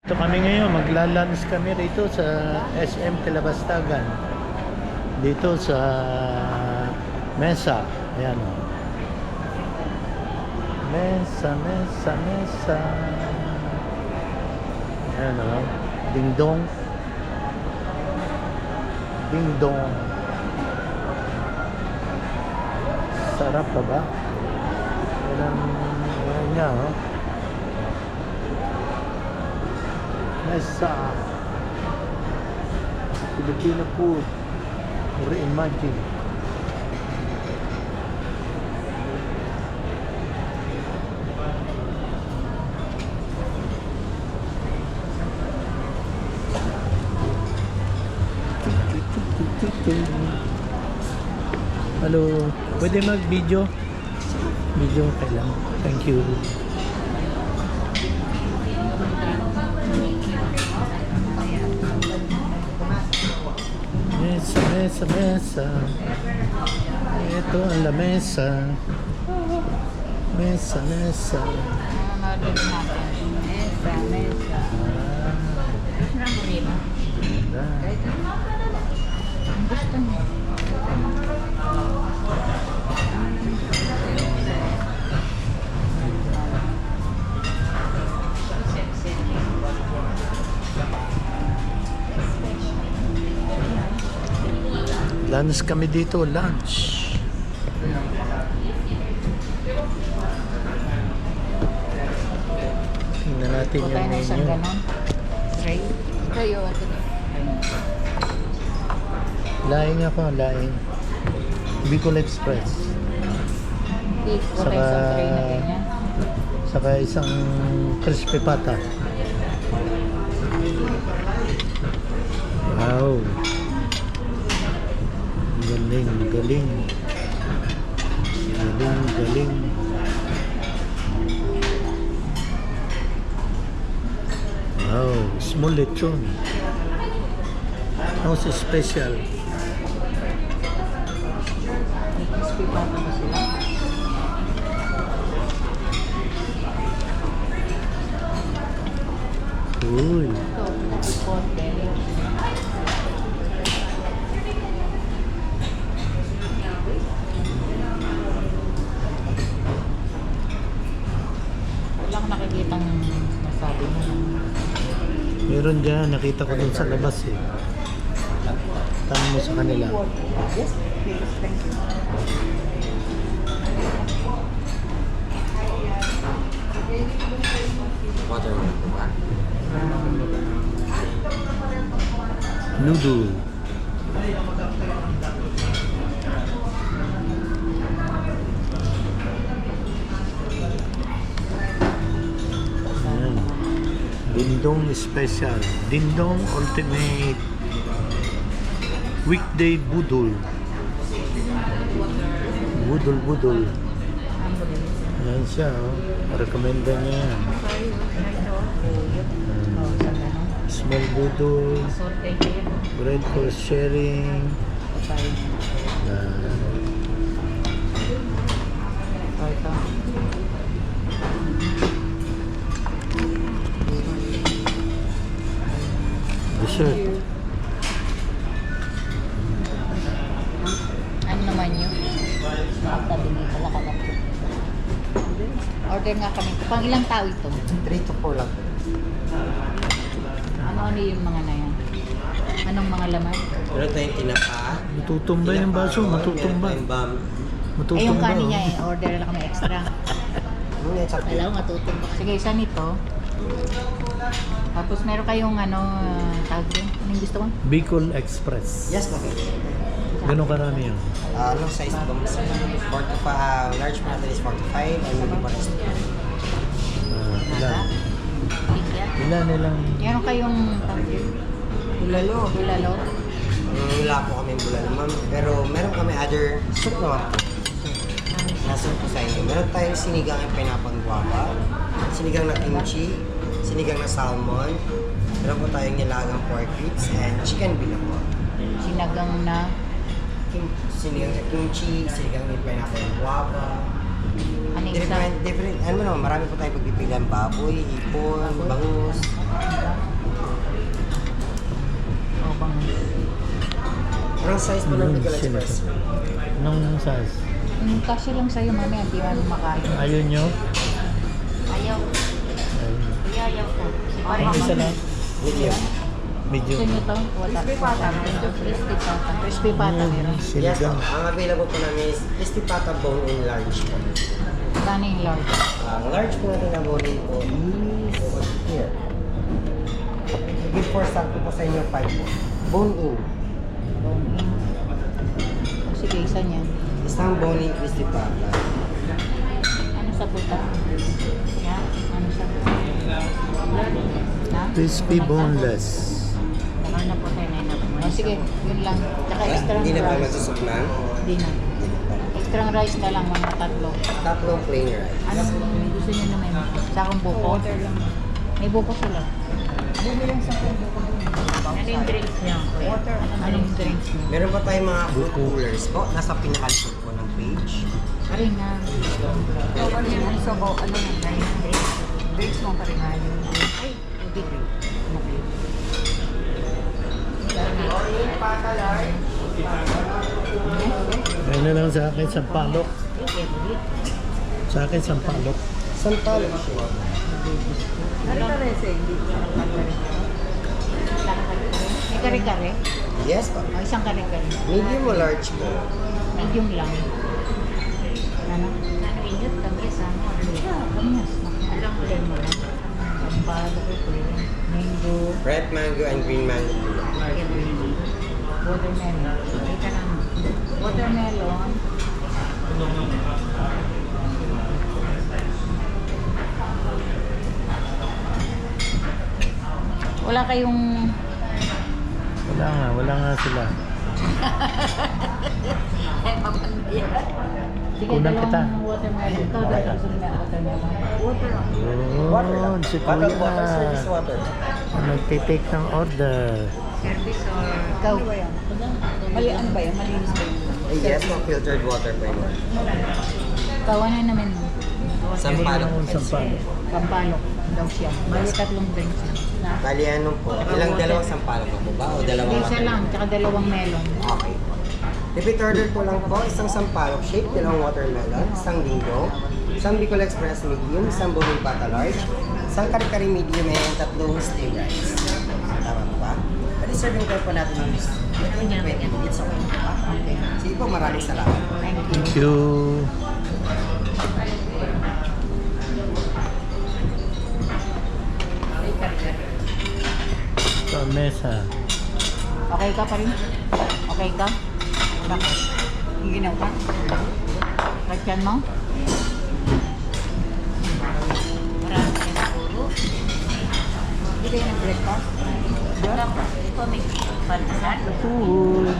Ito kami ngayon, maglalunch kami rito sa SM Kilabastagan. Dito sa Mesa. Ayan o. Mesa. Ayan o. Ding dong. Sarap pa ba? Ayan niya o. Mesa Filipino food. Reimagine. Hello, pwede mag-video? Video kailangan. Thank you. Mesa. Ito ang lamesa. Mesa. Mesa. Ramburino. Ang gusto niya. Lunch kami dito, lunch. Tingnan natin yung Kaya na isang menu. ganon. Tray. Kayo, ito na. Laing ako, laing. Bicol Express. Beef. Wala Saka- isang tray na ganyan. Saka isang crispy pata. Wow. Galing. Wow, small lechon. How's special? May crispy pata ba sila? Uy, Ito, konti. Wala akong nakikitang masabi mo. meron dyan. Nakita ko dun sa labas eh. Tanong mo sa kanila. Yes, please. Thank you. Watermelon po ba? Noodle. Ayan. Dindong special. Dindong ultimate weekday budol. Budol. Ayan siya oh. Recommenda niya yan. Small budol. Bread for sharing. Dessert. Ano naman yun? Nakatabi niyo pala ka lang. Order nga kami. Pang ilang tao ito? 3 to 4 lang. Ano yung mga na yan? Anong mga laman? Meron tayong tinapa. Matutumba yung baso. Matutumba. Meron tayong bam. Matutumba. Ay, yung kanin oh. niya eh. Order lang kami extra. Alam mo, matutumba. Sige, isa nito. Tapos meron kayong ano, tawag din. Anong gusto mo? Bicol Express. Yes, okay. Ganun karami yun. Anong size ba mo? 45, large mo natin is 45 and medium pa rin. Ilan? Bigyan. Ilan nilang... Meron kayong tawag din. Bulalo. Bulalo. Wala po kami bulalo, ma'am. Pero meron kami other soup naman po. Nasa po sa inyo. Meron tayong sinigang yung pinapang guava, sinigang na kimchi, sinigang na salmon, meron po tayong nilagang pork ribs, and chicken bilog po. Sinagang na Sinigang na kimchi, sinigang yung pineapple guava. ano yung isa? Different, ano naman, marami po tayong pagpipilian. Baboy, hipon, bangus. Ang size po ng Bicol Express. Anong size? Kasi lang sa'yo, mami, hindi mo makain. Ayaw nyo? Ayaw. Ayun. Ayaw ko. Ang isa lang? Medium. Medium. Gusto nyo to? Wala. Crispy pata. Crispy pata. Crispy pata meron. Yes po. Sinigang. Ang available po namin is crispy pata bone in large po. Kano yung large? Ang large po natin na bone in po is here. Give for sample po sa inyo 5 po. Bone in. Sige, isa niyan. Isang bone in crispy pata. Ano sa puta? Yan? Ano sa puta? Ha? Crispy boneless. Ano po tayo na inap? Oh, sige, yun lang. Tsaka extra Hindi na ba rice. magsusuklan? Hindi na. Extra rice na lang, mga tatlo. Tatlong plain rice. Anong gusto niyo naman? Sa akong buko? Water lang. May buko sila. Bumili lang sa buko. Ano yung drinks niya? Water. Anong drinks niya? Meron pa tayong mga fruit coolers po. Nasa pinakalikod po ng page. Aray nga. Ano yung sabaw? Ano yung drinks? Drinks mo pa rin. Ay, tubig. Okay. Ayun na lang sa akin, sampalok. Sa akin, sampalok. Sampalo siya. Ano ka rin sa hindi? May kare-kare? Yes po. O, isang kare-kare. Medium o large po? Medium lang. Ano? Ano init? Tamis, ano? Tamis. Alam mo rin mo lang. Pampalo ko ito. Mango. Red mango and green mango po. Watermelon. Ika lang. Watermelon. Wala kayong... Wala nga sila. Sige, Kunan dalawang kita. watermelon. Ito, dalawang watermelon. Water. Yun, si Bottled Kuya water, service na. water. Nagtitake ng order. Service or... Ikaw. Mali, ano ba yan? Malinis ba yun? Yes po, filtered water po yun. Ikaw, ano naman mo? Sampalok. Sampalok. Pampalok daw siya. Bali, tatlong drinks na. Bali ano po? Ilang dalawang sampalok po ba? O dalawang Hindi, isa lang. Tsaka dalawang melon. Okay po. Repeat order po lang po, isang sampalok shake, dalawang watermelon, isang linggo, isang Bicol Express medium, isang buling pata large, isang kare-kare medium, and tatlong steam rice. Tama po ba? Pwede serving time po natin ng list. Within 20 minutes, okay po ba? Okay. Sige po, maraming salamat. Thank you. Thank you. Sa mesa. Okay ka pa rin? Okay ka? Bakit? Ginaw ka? Katyan mo? Marami ka siguro. Hindi kayo nag-breakfast? Ito may pantasan. Food.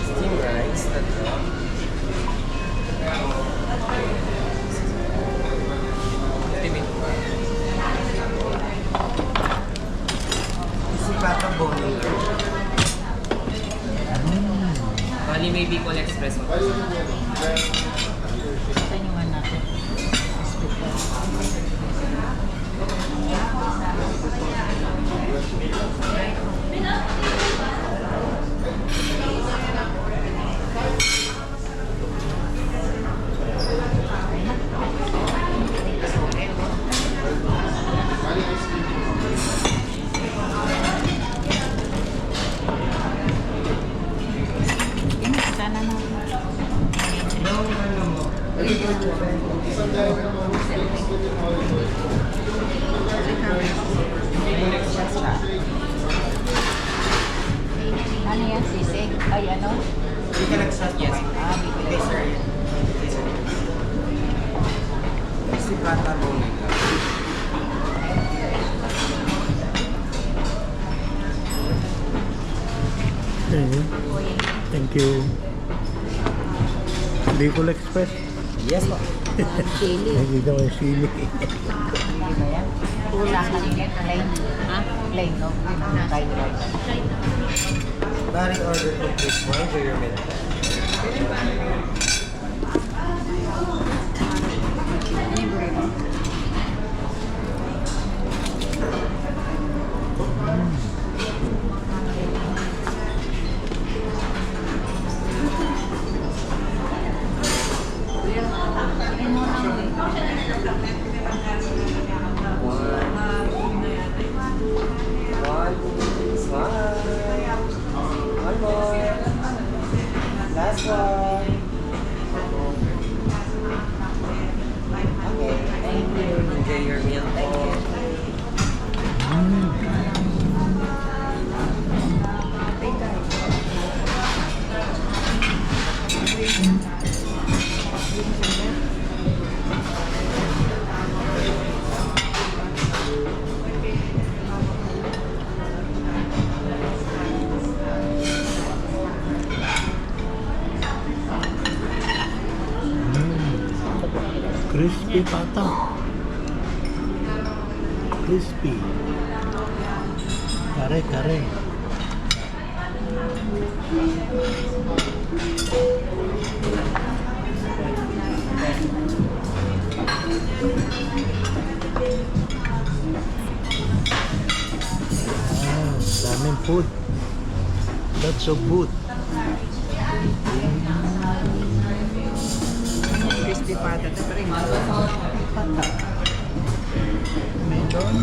Steam rice, tatlo. Si Papa Bonnie. Bali may Bicol Express mo. Sa inyo nga natin. Sana na. Ano yan? Sisig? Ay, ano? Hindi ka nag-shot Yes. Ah, bibili. Okay, sir. Okay, sir. Si Papa Bonnie. Thank you. Bicol Express. Yes po. Chili. Nakikita mo yung chili. Hindi ba yan? Kulang na rin yan. Plain. Ha? Plain, no? Fried rice. Bari order ko please mo. Enjoy your meal. One. Smile. One more. Last one. Okay. Thank you. Enjoy your meal po. Crispy pata. Crispy. Kare, kare. Daming food. Lots of food. Crispy pata. Ito pa rin. Pata. Melon.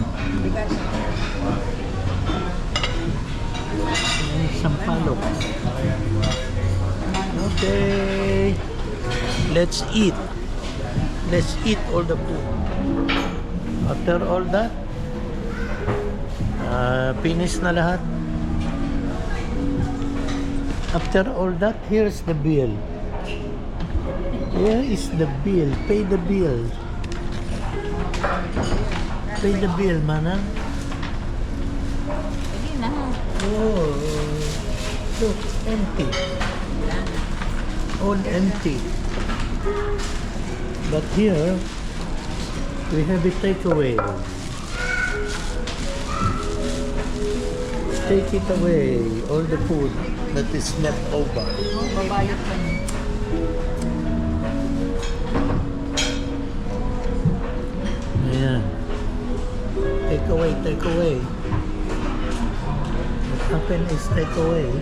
Sampalok. Okay. Let's eat. Let's eat all the food. After all that, finish na lahat. After all that, here's the bill. Here is the bill. Pay the bill. Pay the bill, manang. Sige na. Oh, look, empty. All empty. But here, we have a takeaway. Take it away, all the food that is left over. Oh, babayot pa niya. Ayan. Take away, take away. What happened is take away.